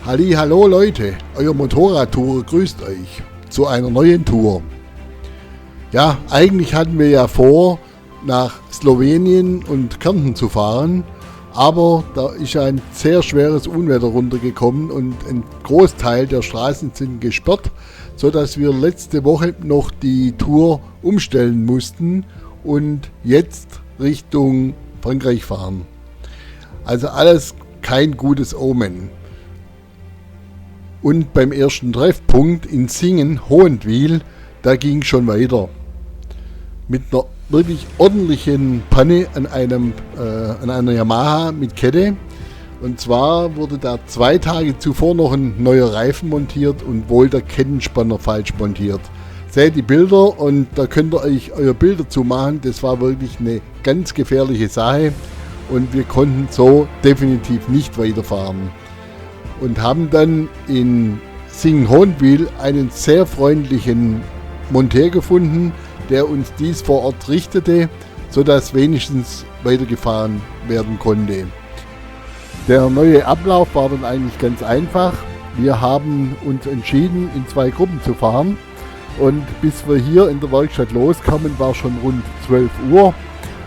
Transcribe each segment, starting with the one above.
Hallo Leute, euer Motorradtourer grüßt euch zu einer neuen Tour. Ja, eigentlich hatten wir ja vor, nach Slowenien und Kärnten zu fahren, aber da ist ein sehr schweres Unwetter runtergekommen und ein Großteil der Straßen sind gesperrt, sodass wir letzte Woche noch die Tour umstellen mussten und jetzt Richtung Frankreich fahren. Also alles kein gutes Omen. Und beim ersten Treffpunkt in Singen-Hohenwil, da ging es schon weiter. Mit einer wirklich ordentlichen Panne an einer Yamaha mit Kette. Und zwar wurde da 2 Tage zuvor noch ein neuer Reifen montiert und wohl der Kettenspanner falsch montiert. Seht die Bilder und da könnt ihr euch euer Bild dazu machen. Das war wirklich eine ganz gefährliche Sache und wir konnten so definitiv nicht weiterfahren. Und haben dann in Singen-Hohenwil einen sehr freundlichen Monteur gefunden, der uns dies vor Ort richtete, sodass wenigstens weitergefahren werden konnte. Der neue Ablauf war dann eigentlich ganz einfach. Wir haben uns entschieden, in 2 Gruppen zu fahren und bis wir hier in der Werkstatt loskamen, war schon rund 12 Uhr.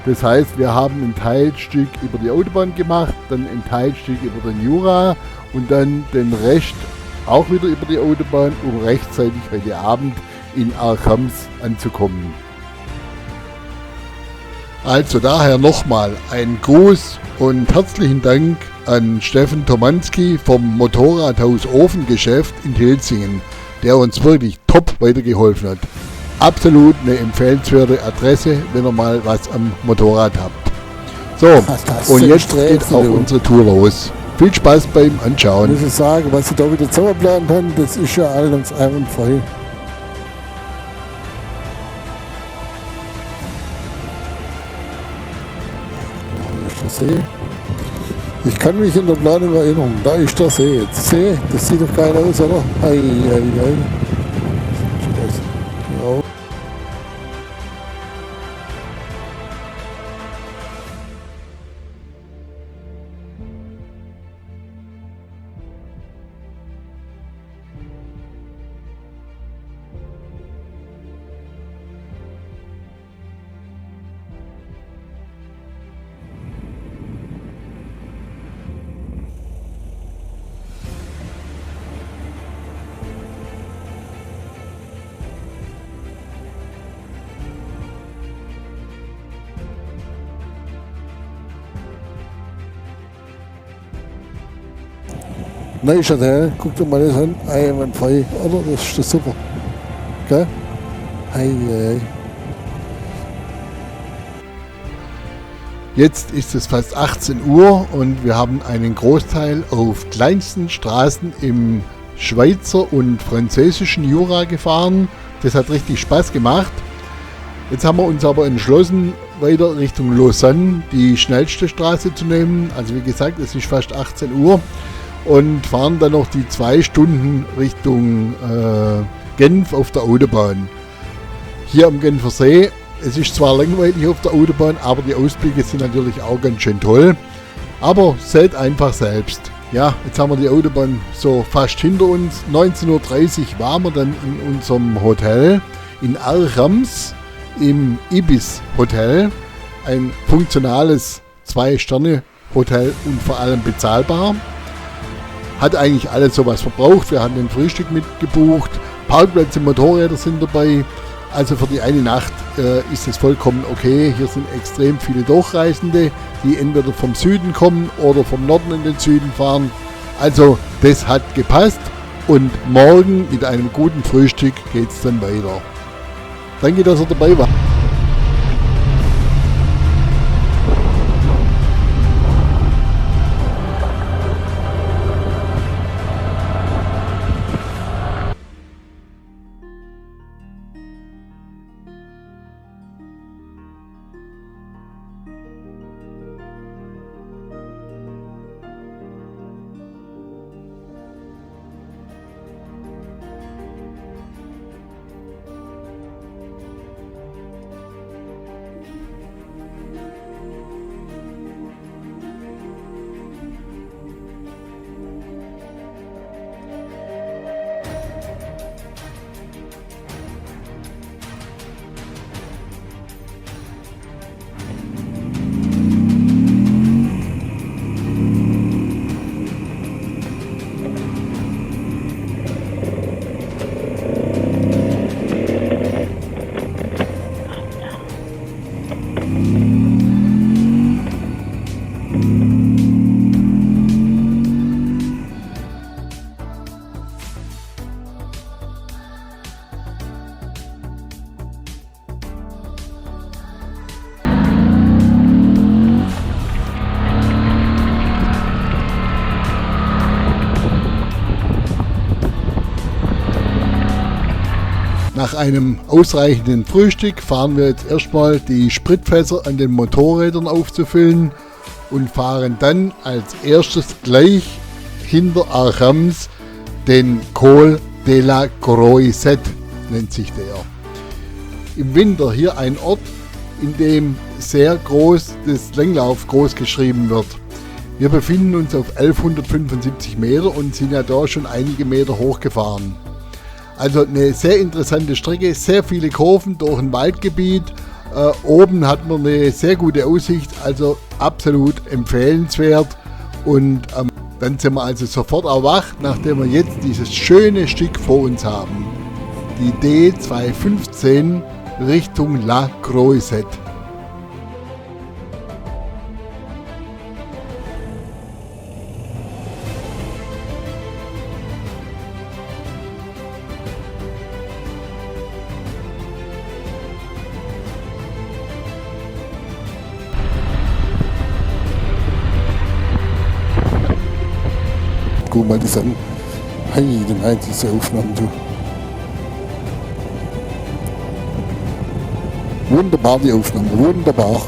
Das heißt, wir haben ein Teilstück über die Autobahn gemacht, dann ein Teilstück über den Jura und dann den Rest auch wieder über die Autobahn, um rechtzeitig heute Abend in Arkhams anzukommen. Also daher nochmal ein Gruß und herzlichen Dank an Steffen Tomanski vom Motorradhaus Ofengeschäft in Hilsingen, der uns wirklich top weitergeholfen hat. Absolut eine empfehlenswerte Adresse, wenn ihr mal was am Motorrad habt. So, und jetzt geht auch unsere Tour los. Viel Spaß beim Anschauen. Ich muss sagen, was sie da wieder zusammengeplant haben, das ist ja alles einwandfrei. Ich kann mich in der Planung erinnern, da ist der See jetzt. See, das sieht doch geil aus, oder? Ei. Ja. Neustadt, guck dir mal das an, einwandfrei, oder? Das ist das super. Gell? Ei. Jetzt ist es fast 18 Uhr und wir haben einen Großteil auf kleinsten Straßen im Schweizer und französischen Jura gefahren. Das hat richtig Spaß gemacht. Jetzt haben wir uns aber entschlossen, weiter Richtung Lausanne die schnellste Straße zu nehmen. Also wie gesagt, es ist fast 18 Uhr. Und fahren dann noch die 2 Stunden Richtung Genf auf der Autobahn. Hier am Genfer See, es ist zwar langweilig auf der Autobahn, aber die Ausblicke sind natürlich auch ganz schön toll. Aber seht einfach selbst. Ja, jetzt haben wir die Autobahn so fast hinter uns. 19:30 Uhr waren wir dann in unserem Hotel in Arkhams im Ibis Hotel. Ein funktionales 2-Sterne-Hotel und vor allem bezahlbar. Hat eigentlich alles sowas verbraucht. Wir haben ein Frühstück mitgebucht, Parkplätze, Motorräder sind dabei. Also für die eine Nacht ist es vollkommen okay. Hier sind extrem viele Durchreisende, die entweder vom Süden kommen oder vom Norden in den Süden fahren. Also das hat gepasst und morgen mit einem guten Frühstück geht es dann weiter. Danke, dass ihr dabei wart. Nach einem ausreichenden Frühstück fahren wir jetzt erstmal die Spritfässer an den Motorrädern aufzufüllen und fahren dann als erstes gleich hinter Archams den Col de la Croisette, nennt sich der. Im Winter hier ein Ort, in dem sehr groß das Langlauf groß geschrieben wird. Wir befinden uns auf 1175 Meter und sind ja da schon einige Meter hochgefahren. Also eine sehr interessante Strecke, sehr viele Kurven durch ein Waldgebiet. Oben hat man eine sehr gute Aussicht, also absolut empfehlenswert. Und dann sind wir also sofort erwacht, nachdem wir jetzt dieses schöne Stück vor uns haben. Die D215 Richtung La Croisette. Guck mal das an. Hey, diese Aufnahmen, du. Wunderbar, die Aufnahme, wunderbar.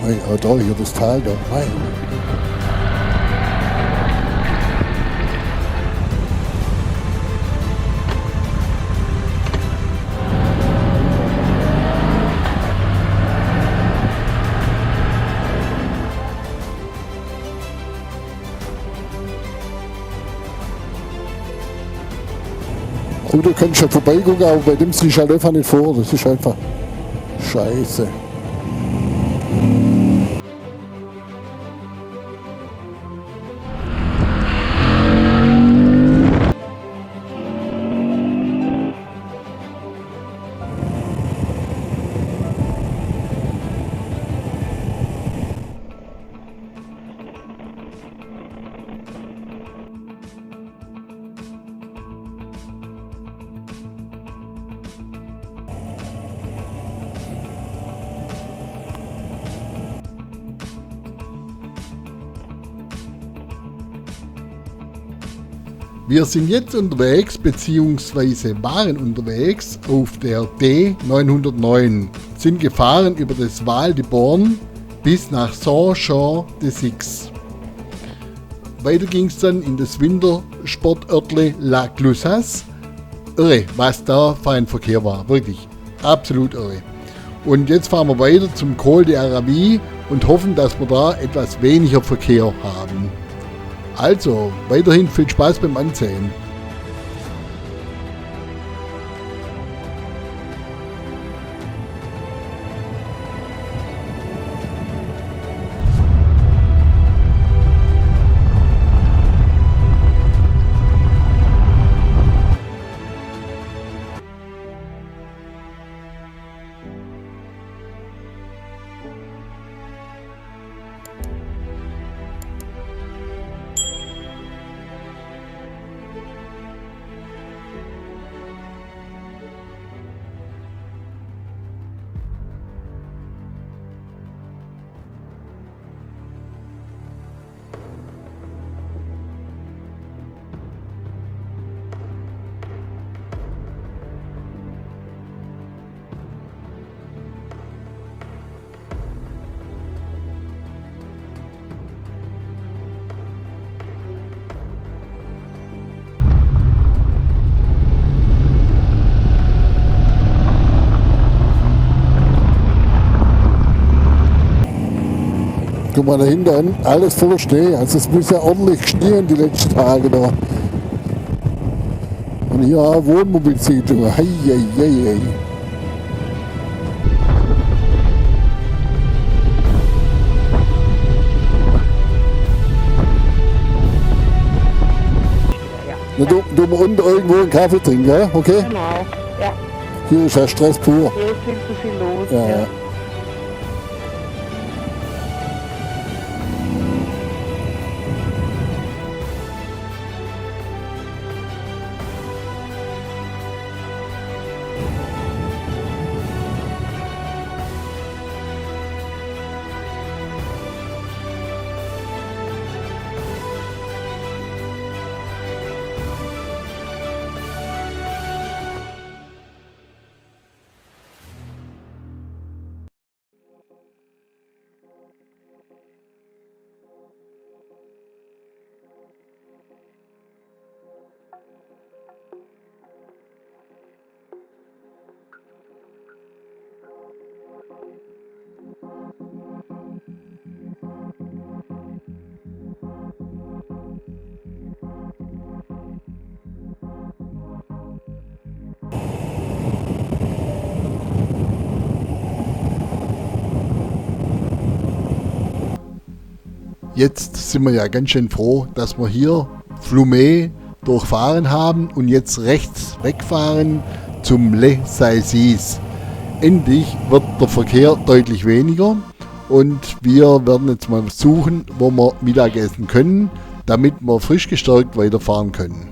Hey, aber da hier das Tal da. Hey. Oh, du kannst ja vorbeigucken, aber bei dem sehe ich halt einfach nicht vor. Das ist einfach scheiße. Wir sind jetzt unterwegs, beziehungsweise waren unterwegs auf der D909, sind gefahren über das Val de Born bis nach Saint-Jean-de-Six. Weiter ging es dann in das Wintersportörtli La Clusaz. Irre, was da für ein Verkehr war, wirklich, absolut irre. Und jetzt fahren wir weiter zum Col de Aravis und hoffen, dass wir da etwas weniger Verkehr haben. Also, weiterhin viel Spaß beim Ansehen. Guck mal da hinten an, alles voller Schnee. Also es muss ja ordentlich schneien die letzten Tage da. Und hier auch Wohnmobilsiedlung. Hei, hei, hei, hei. Na, du mal unten irgendwo einen Kaffee trinken, ja? Okay? Genau, ja. Hier ist ja Stress pur. Hier ist viel zu viel los. Ja. Jetzt sind wir ja ganz schön froh, dass wir hier Flumet durchfahren haben und jetzt rechts wegfahren zum Les Salsis. Endlich wird der Verkehr deutlich weniger und wir werden jetzt mal suchen, wo wir Mittagessen können, damit wir frisch gestärkt weiterfahren können.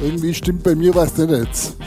Irgendwie stimmt bei mir was nicht jetzt.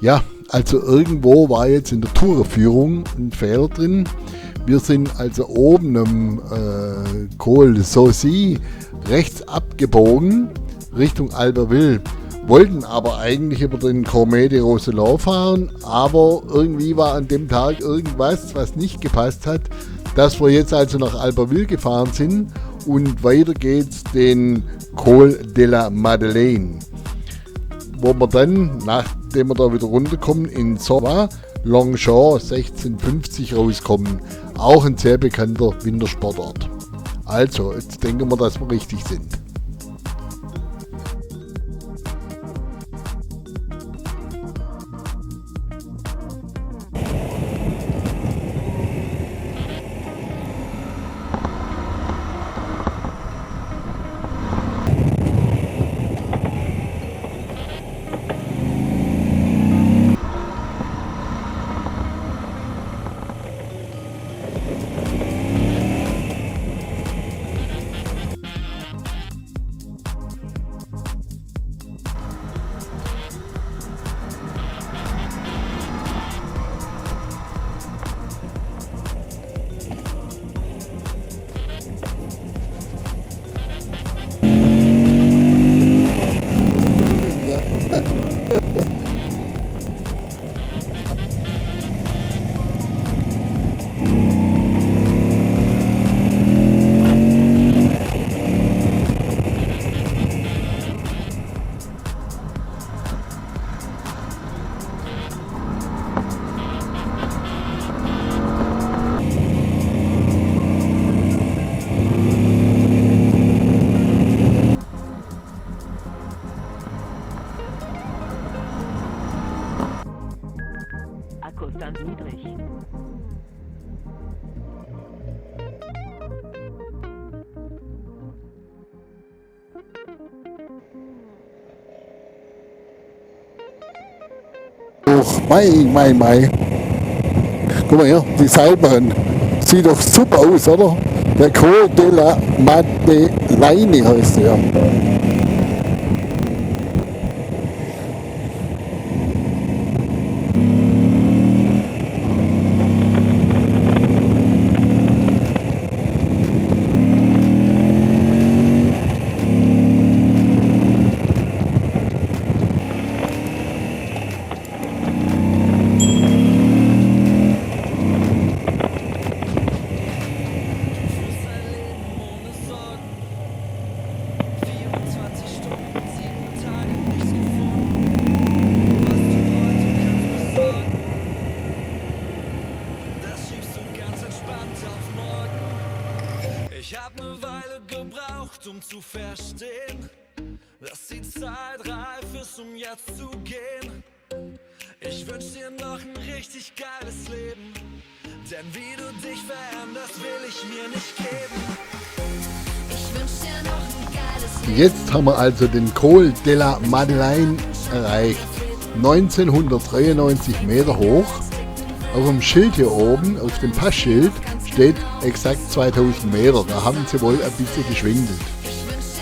Ja, also irgendwo war jetzt in der Tourenführung ein Fehler drin. Wir sind also oben am Col de Saucy rechts abgebogen Richtung Albertville, wollten aber eigentlich über den Cormet de Roseland fahren, aber irgendwie war an dem Tag irgendwas, was nicht gepasst hat, dass wir jetzt also nach Albertville gefahren sind und weiter geht's den Col de la Madeleine, wo wir dann, nachdem wir da wieder runterkommen, in Sova Longchamp 1650 rauskommen. Auch ein sehr bekannter Wintersportort. Also, jetzt denken wir, dass wir richtig sind. hoch. Mai. Guck mal hier, die Seilbahn. Sieht doch super aus, oder? Der Col de la Madeleine heißt der. Ich hab ne Weile gebraucht, um zu verstehen, dass die Zeit reif ist, um jetzt zu gehen. Ich wünsch dir noch ein richtig geiles Leben, denn wie du dich veränderst, will ich mir nicht geben. Ich wünsch dir noch ein geiles Leben. Jetzt haben wir also den Col de la Madeleine erreicht. 1993 Meter hoch. Auf dem Schild hier oben, auf dem Passschild, steht exakt 2000 Meter. Da haben sie wohl ein bisschen geschwindelt.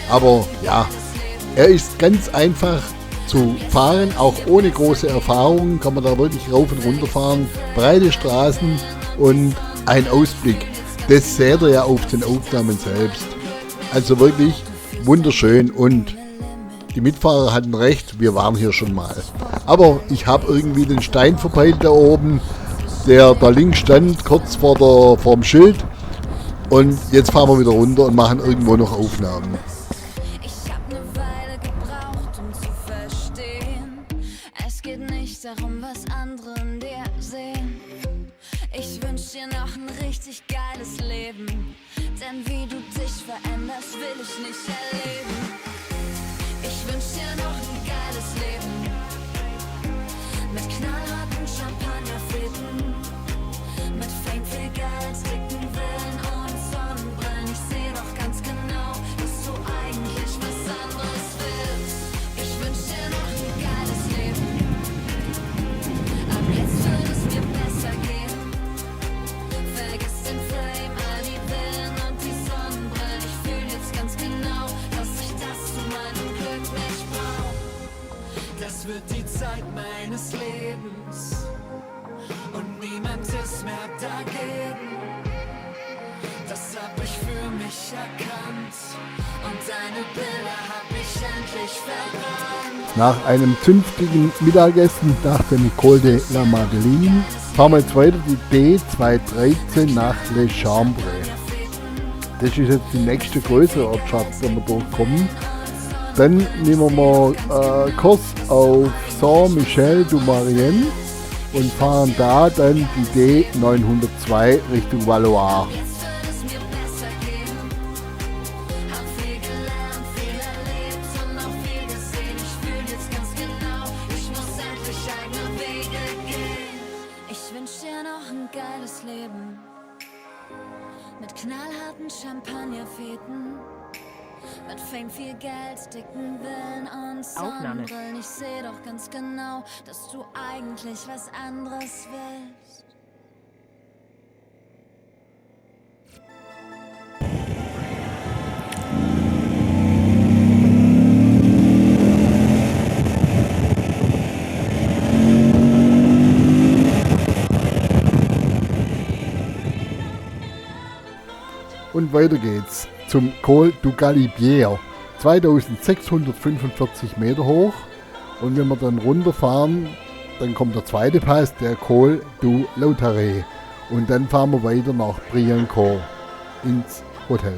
Aber ja, er ist ganz einfach zu fahren, auch ohne große Erfahrung kann man da wirklich rauf und runter fahren. Breite Straßen und ein Ausblick. Das seht ihr ja auf den Aufnahmen selbst. Also wirklich wunderschön und die Mitfahrer hatten recht, wir waren hier schon mal. Aber ich habe irgendwie den Stein verpeilt da oben, der da links stand, kurz vorm Schild. Und jetzt fahren wir wieder runter und machen irgendwo noch Aufnahmen. Ich hab ne Weile gebraucht, um zu verstehen. Es geht nicht darum, was andere in dir sehen. Ich wünsch dir noch ein richtig geiles Leben. Denn wie du dich veränderst, will ich nicht erleben. Ich wünsch dir noch ein geiles Leben. Mit knallharten Champagnerfäden. Mit Fame, viel Geld, dicken Villen und Sonnenbrillen. Ich seh doch ganz genau, dass du eigentlich was anderes willst. Ich wünsch dir noch ein geiles Leben. Ab jetzt wird es mir besser gehen. Vergiss den Fame, all die Villen und die Sonnenbrillen. Ich fühl jetzt ganz genau, dass ich das zu meinem Glück nicht brauch. Das wird die Zeit meines Lebens. Und niemand ist mehr dagegen. Das hab ich für mich erkannt. Und deine Bilder hab ich endlich verbrannt. Nach einem zünftigen Mittagessen nach dem Col de la Madeleine fahren wir jetzt weiter die D213 nach Le Chambre. Das ist jetzt die nächste größere Ortschaft, wenn wir durchkommen. Dann nehmen wir mal Kurs auf Saint-Michel-du-Maurienne und fahren da dann die D902 Richtung Valois. Ich wünsch dir noch ein geiles Leben. Mit knallharten Champagnerfäden. Mit Fame, viel Geld, dicken Villen und Sonnenbrillen. Ich seh doch ganz genau, dass du eigentlich was anderes willst. Und weiter geht's zum Col du Galibier, 2645 Meter hoch. Und wenn wir dann runterfahren, dann kommt der zweite Pass, der Col du Lautaret. Und dann fahren wir weiter nach Briançon ins Hotel.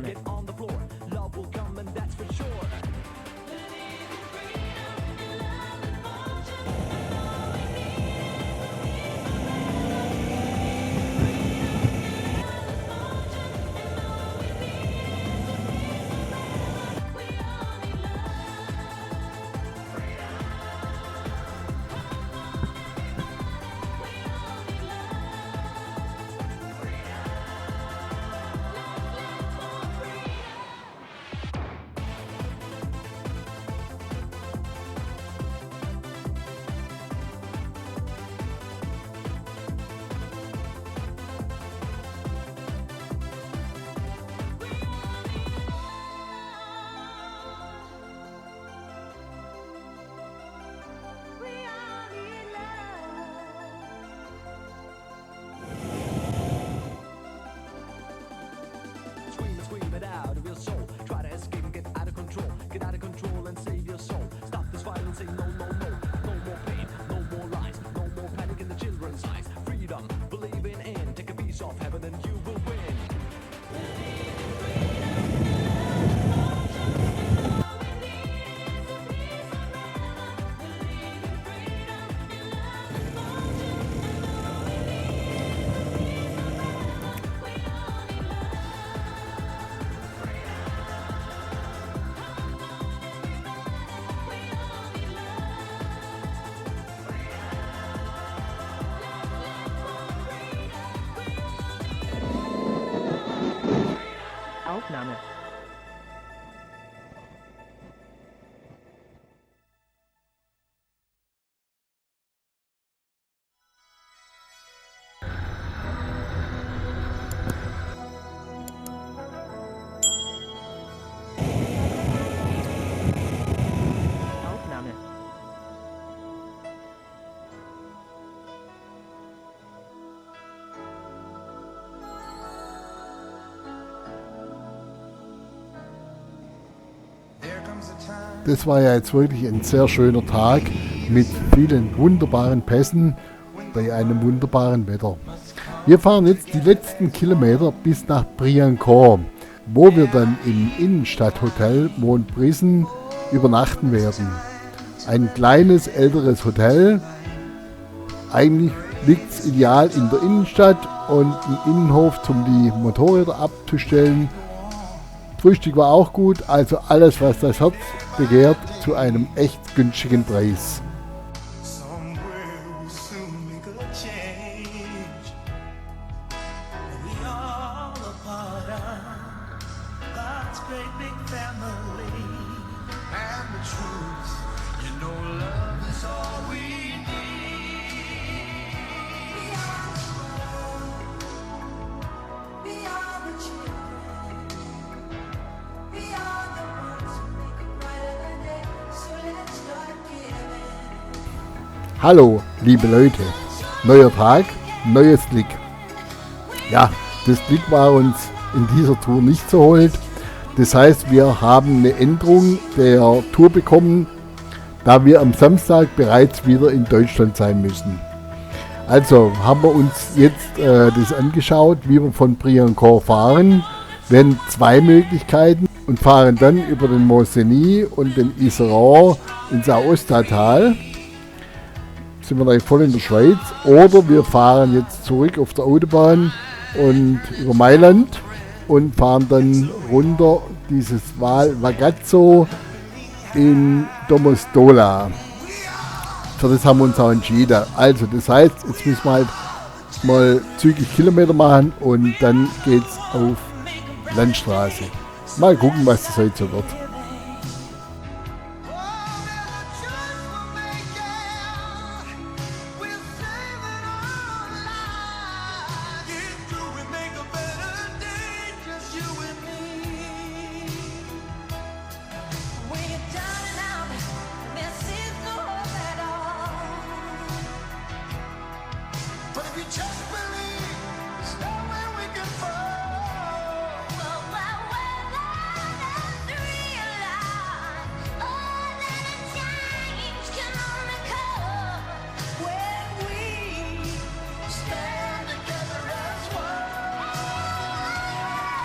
Aufnahme. Scream it out of your soul. Try to escape and get out of control. Get out of control and save your soul. Stop this violence, say no, no, no. No more pain, no more lies. No more panic in the children's eyes. Freedom, believing in. Take a piece of heaven and you will win. Aufnahme. Aufnahme. Das war ja jetzt wirklich ein sehr schöner Tag mit vielen wunderbaren Pässen bei einem wunderbaren Wetter. Wir fahren jetzt die letzten Kilometer bis nach Briançon, wo wir dann im Innenstadthotel Montbrison übernachten werden. Ein kleines, älteres Hotel. Eigentlich liegt es ideal in der Innenstadt und im Innenhof, um die Motorräder abzustellen. Frühstück war auch gut, also alles, was das Herz begehrt, zu einem echt günstigen Preis. Hallo, liebe Leute, neuer Tag, neues Glück. Ja, das Glück war uns in dieser Tour nicht so hold. Das heißt, wir haben eine Änderung der Tour bekommen, da wir am Samstag bereits wieder in Deutschland sein müssen. Also haben wir uns jetzt das angeschaut, wie wir von Briançon fahren. Wir haben zwei Möglichkeiten und fahren dann über den Mont-Cenis und den Iseran ins Aostatal. Sind wir gleich voll in der Schweiz, oder wir fahren jetzt zurück auf der Autobahn und über Mailand und fahren dann runter dieses Val Vagazzo in Domostola. Für das haben wir uns auch entschieden. Also das heißt, jetzt müssen wir halt mal zügig Kilometer machen und dann geht's auf Landstraße. Mal gucken, was das heute so wird.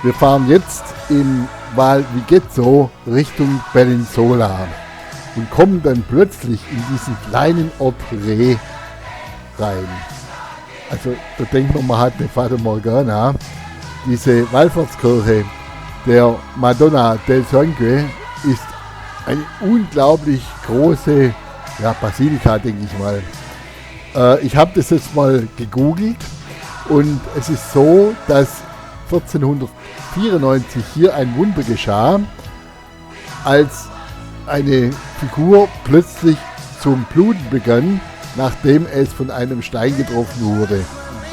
Wir fahren jetzt im Val Vigezzo Richtung Bellinzola und kommen dann plötzlich in diesen kleinen Ort Re rein. Also da denkt man hat eine Fata Morgana. Diese Wallfahrtskirche der Madonna del Sangue ist eine unglaublich große Basilika, denke ich mal. Ich habe das jetzt mal gegoogelt und es ist so, dass 1494 hier ein Wunder geschah, als eine Figur plötzlich zum Bluten begann, nachdem es von einem Stein getroffen wurde.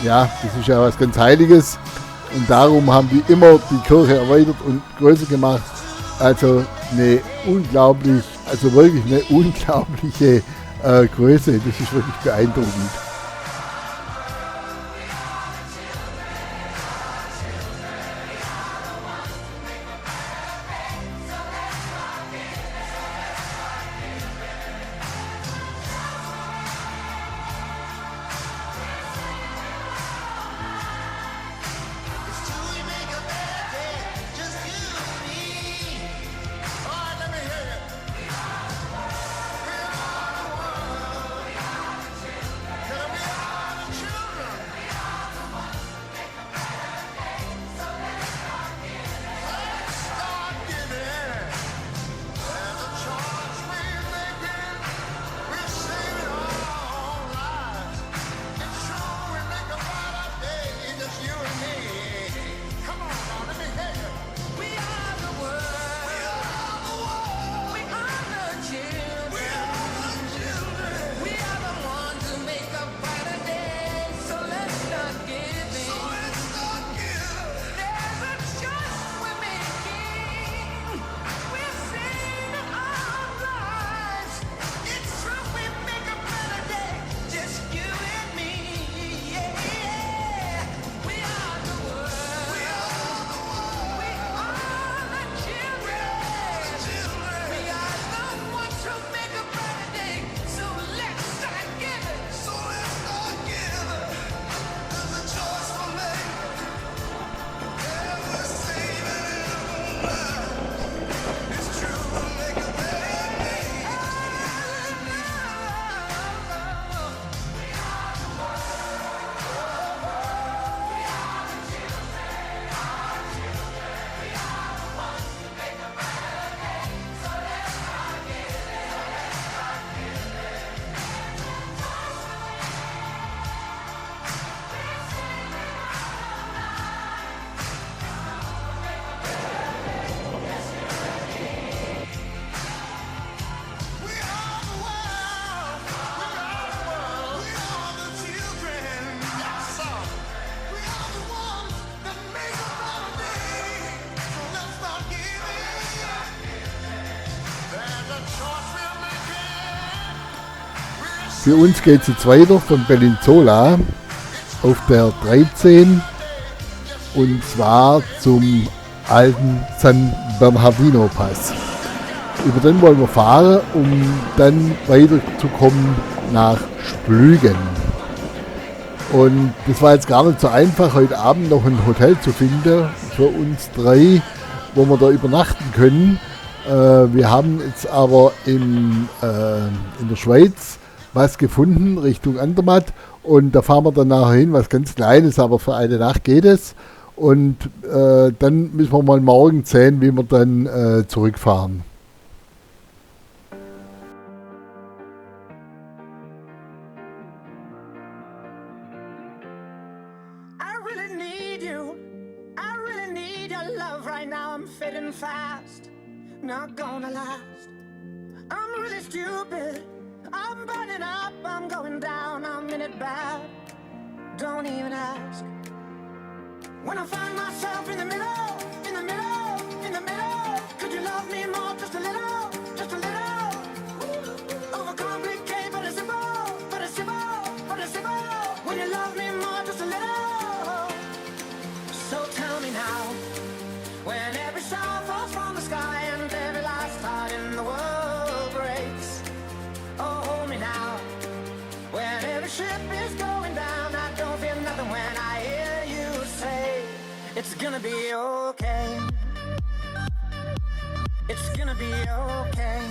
Ja, das ist ja was ganz Heiliges und darum haben die immer die Kirche erweitert und größer gemacht. Also eine unglaubliche Größe, das ist wirklich beeindruckend. Für uns geht es jetzt weiter von Bellinzola auf der 13 und zwar zum alten San Bernardino Pass. Über den wollen wir fahren, um dann weiterzukommen nach Splügen. Und das war jetzt gar nicht so einfach, heute Abend noch ein Hotel zu finden für uns drei, wo wir da übernachten können. Wir haben jetzt aber in der Schweiz was gefunden Richtung Andermatt und da fahren wir dann nachher hin, was ganz Kleines, aber für eine Nacht geht es. Und dann müssen wir mal morgen sehen, wie wir dann zurückfahren. Not gonna last. I'm really stupid. I'm burning up. I'm going down. I'm in it bad. Don't even ask. When I find myself in the middle, in the middle, in the middle, could you love me more? Just a little, just a little. Overcomplicate, but it's simple, but it's simple, but it's simple. When you love me more, just a little. So tell me now, when every star falls from the sky and every last heart in the world breaks. Oh, hold me now. When every ship is going down, I don't feel nothing when I hear you say it's gonna be okay. okay.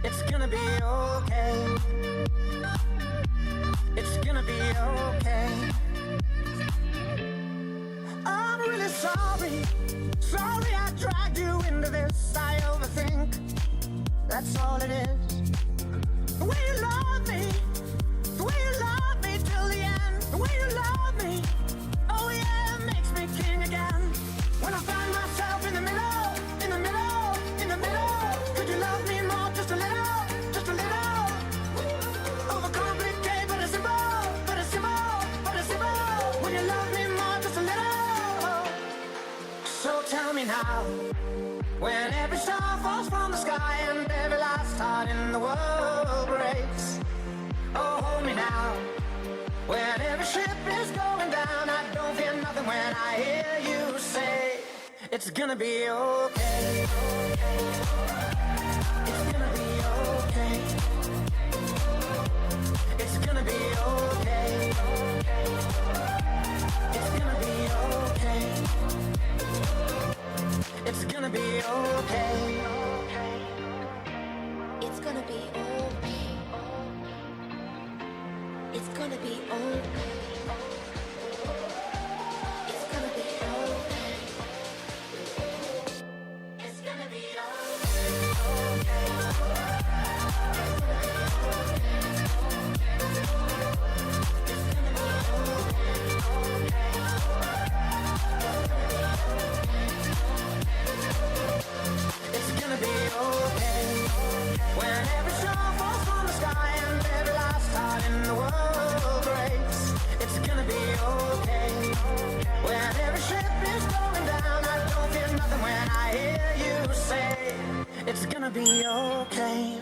It's gonna be okay. It's gonna be okay. I'm really sorry. Sorry I dragged you into this. I overthink. That's all it is. The way you love me. The way you love me till the end. The way you love me. Oh yeah, it makes me king again. When I find myself in the middle, in the middle, in the middle. Could you love me more, just a little, just a little? Overcomplicate, but it's simple, but it's simple, but it's simple. When you love me more, just a little. So tell me now, when every star falls from the sky and every last heart in the world breaks. Oh, hold me now. When every ship is going down, I don't fear nothing when I hear you say, it's gonna be okay. It's gonna be okay. It's gonna be okay. It's gonna be okay. It's gonna be okay. It's gonna be okay. It's gonna be okay. It's gonna be okay. It's gonna be It's gonna be okay. When every star falls from the sky and every last heart in the world breaks. It's gonna be okay. When every ship is going down, I don't fear nothing when I hear you say, it's gonna be okay.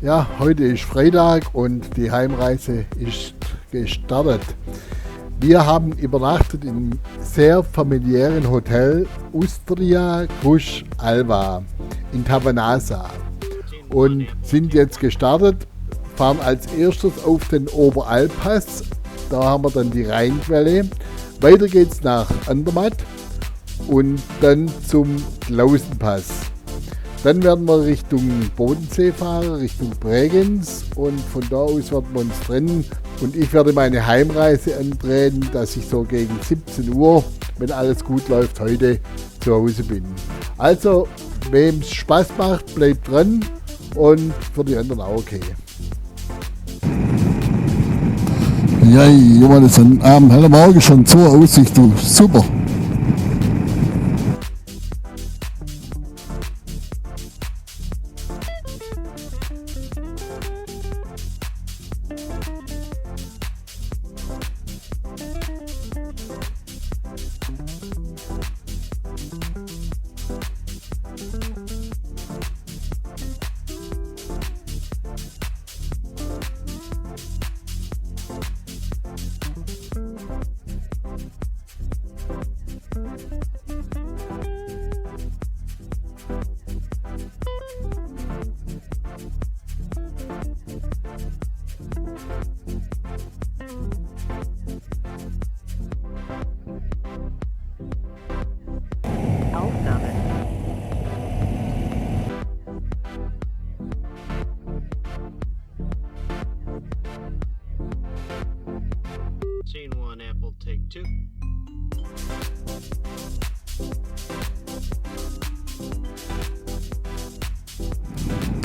Ja, heute ist Freitag und die Heimreise ist gestartet. Wir haben übernachtet im sehr familiären Hotel Ustria Gush Alva in Tavanasa und sind jetzt gestartet, fahren als erstes auf den Oberalpass, da haben wir dann die Rheinquelle, weiter geht's nach Andermatt und dann zum Klausenpass. Dann werden wir Richtung Bodensee fahren, Richtung Bregenz und von da aus werden wir uns trennen und ich werde meine Heimreise antreten, dass ich so gegen 17 Uhr, wenn alles gut läuft, heute zu Hause bin. Also, wem es Spaß macht, bleibt dran und für die anderen auch okay. Ja, Johannes, am Abend, heller Morgen schon zur Aussicht, du, super. Aufnahme. Scene 1, Apple, take 2.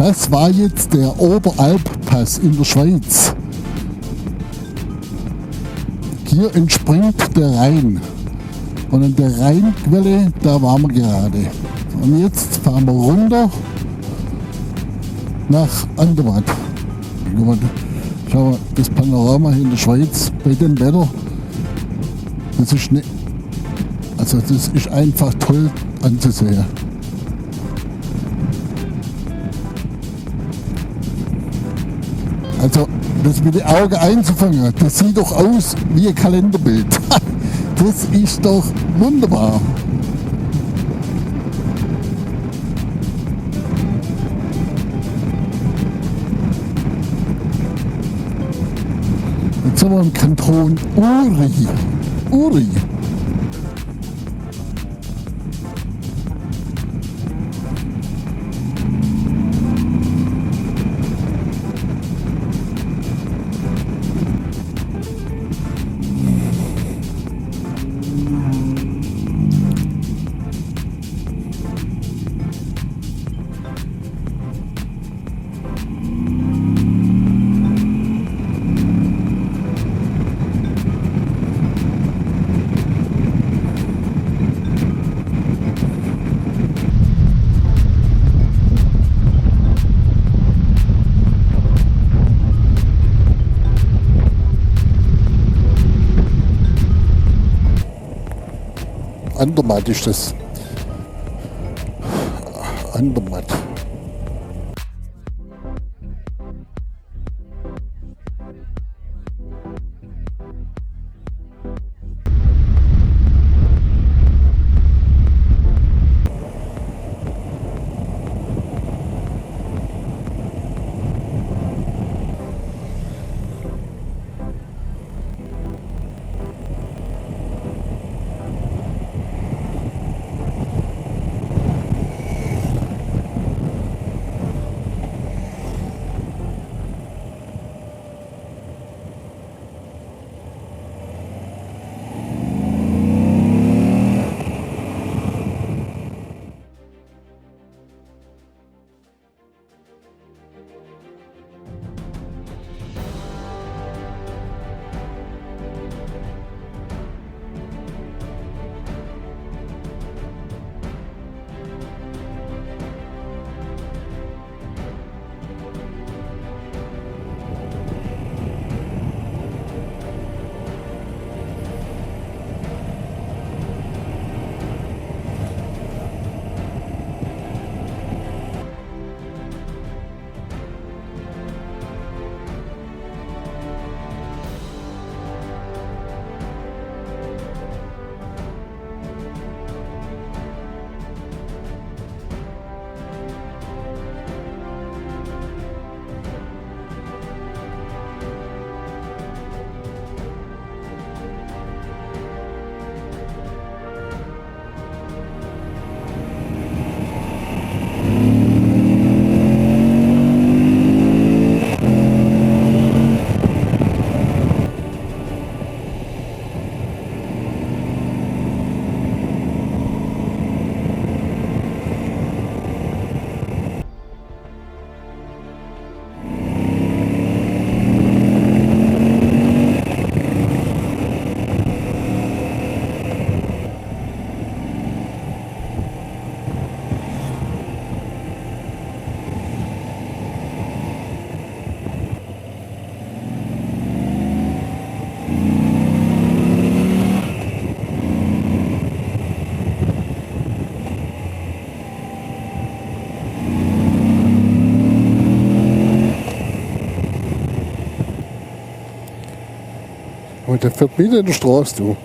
Das war jetzt der Oberalppass in der Schweiz. Hier entspringt der Rhein. Und an der Rheinquelle, da waren wir gerade. Und jetzt fahren wir runter nach Andermatt. Schau mal, das Panorama in der Schweiz bei dem Wetter, das ist nicht, also das ist einfach toll anzusehen. Also das mit den Augen einzufangen, das sieht doch aus wie ein Kalenderbild. Das ist doch wunderbar. Jetzt sind wir im Kanton Uri. Andermatt ist das. Andermatt. Und der fährt wieder in der Straße, du.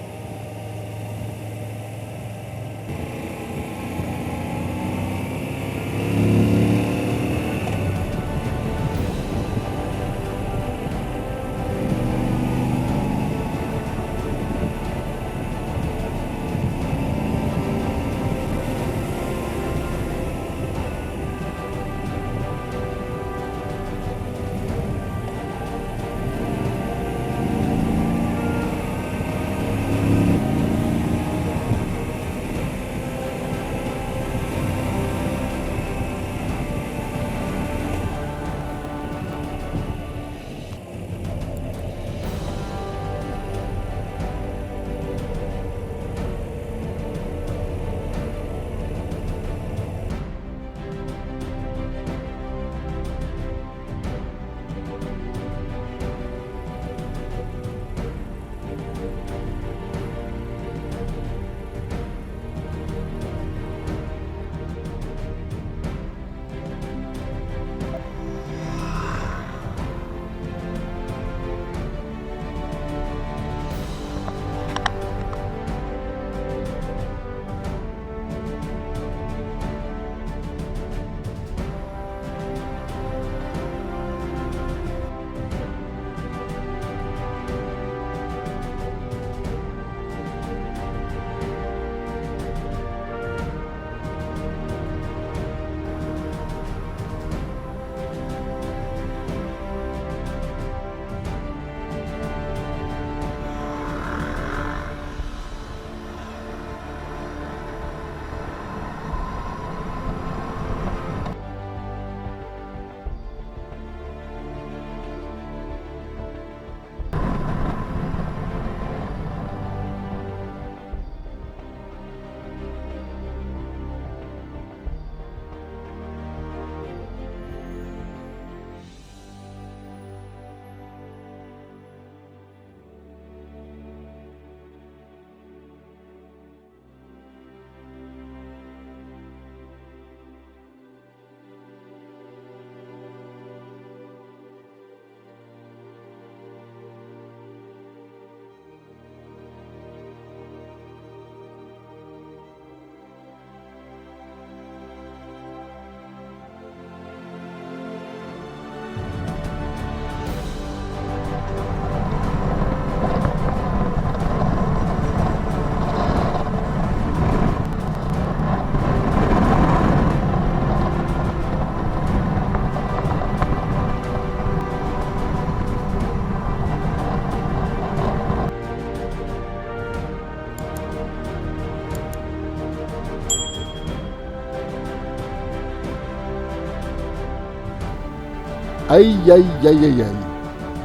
Eieieiei.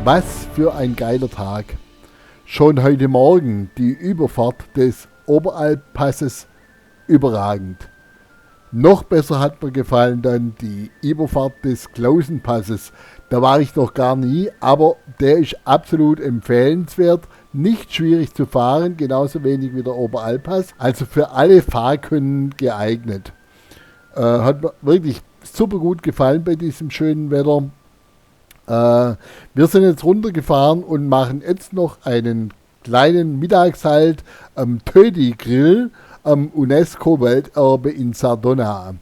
Was für ein geiler Tag. Schon heute Morgen die Überfahrt des Oberalppasses überragend. Noch besser hat mir gefallen dann die Überfahrt des Klausenpasses. Da war ich noch gar nie, aber der ist absolut empfehlenswert. Nicht schwierig zu fahren, genauso wenig wie der Oberalppass. Also für alle Fahrkönnen geeignet. Hat mir wirklich super gut gefallen bei diesem schönen Wetter. Wir sind jetzt runtergefahren und machen jetzt noch einen kleinen Mittagshalt am Tödi Grill am UNESCO-Welterbe in Sardona.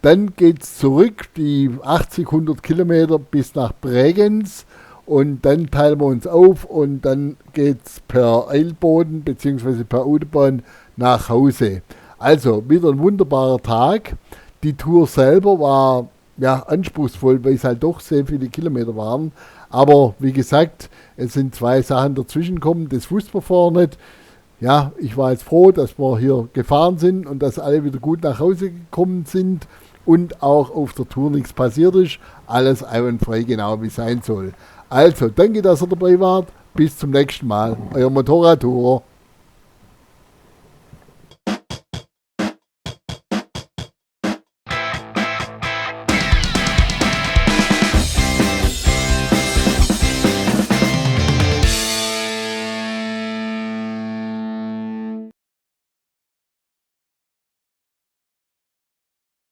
Dann geht es zurück, die 80-100 Kilometer bis nach Bregenz und dann teilen wir uns auf und dann geht es per Eilboden bzw. per Autobahn nach Hause. Also wieder ein wunderbarer Tag. Die Tour selber war anspruchsvoll, weil es halt doch sehr viele Kilometer waren. Aber wie gesagt, es sind zwei Sachen dazwischen gekommen, das wussten wir vorher nicht. Ja, ich war jetzt froh, dass wir hier gefahren sind und dass alle wieder gut nach Hause gekommen sind und auch auf der Tour nichts passiert ist. Alles einwandfrei, genau wie es sein soll. Also, danke, dass ihr dabei wart. Bis zum nächsten Mal. Euer Motorradtourer.